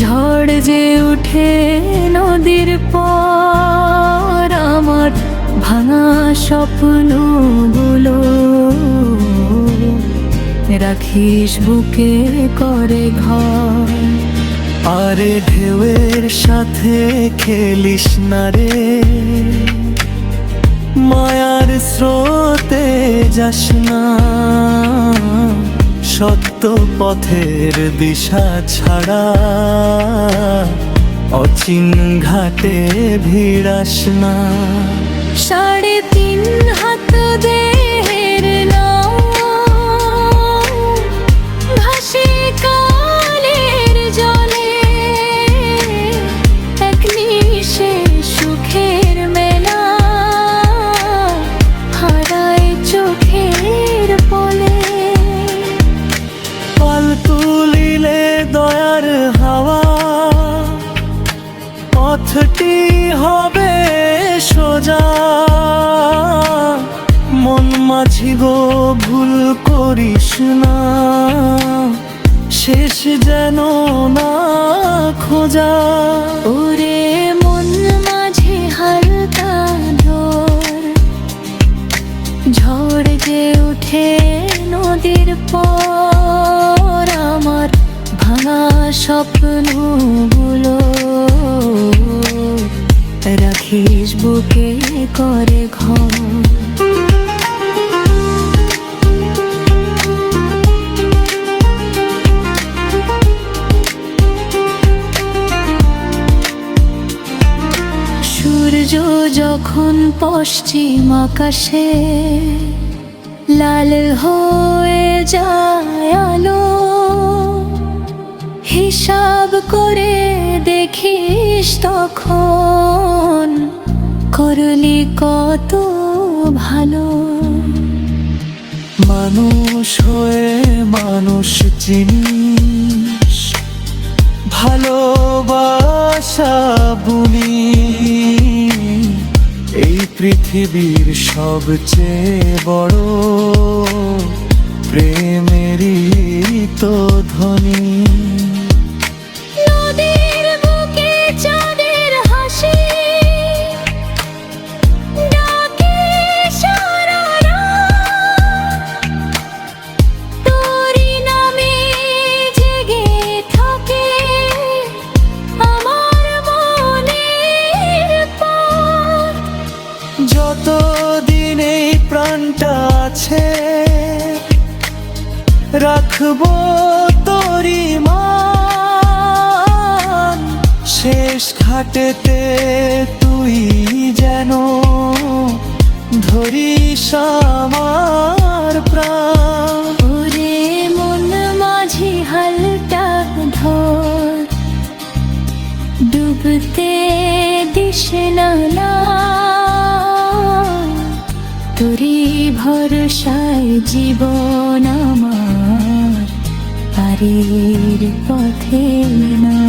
ঝড় যে উঠে নদীর পর আমার ভাঙা স্বপ্নগুলো রাখিস বুকে করে ঘর। আরে ঢেউয়ের সাথে খেলিস না রে, মায়ার স্রোতে যাস না, সত্য পথের দিশা ছাড়া অচিন ঘাটে ভিড়াস না। 3.5 হাত দেহের নাও ভাসে কালের জলে, এক নিশে সুখের মেলা হারায় চোখের পলে। পাল তুলিলে দয়ার হাওয়া, পথটি হবে সোজা। মন মাঝি গো ভুল করিস না, শেষ যেন না খোঁজা। ওরে মন মাঝে হালকা ঢোর, ঝড় যে উঠে নদীর পর আমার ভাঙা স্বপ্নগুলো রাখিস বুকে করে ঘর। সূর্য যখন পশ্চিম আকাশে লাল হয়ে যায় আলো, হিসাব করে দেখিস তখন করলি কত ভালো। মানুষ হয়ে মানুষ চিনিস, ভালোবাসা বুনি এই পৃথিবীর সবচেয়ে বড় প্রেমেরই তো ধ্বনি। নদীর বুকে চাঁদের হাসি ডাকে সারা রাত, তোরই নামে জেগে থাকে আমার মনের পথ। যতদিন এই প্রাণটা আছে রাখবো তোরি মান, শেষ ঘাটেতে তুই যেন ধরিস আমার প্রাণ। ওরে মন মাঝি হালটা ধর, ডুবতে দিস না তোরি ভরসায় জীবন আমার পারের পথে না।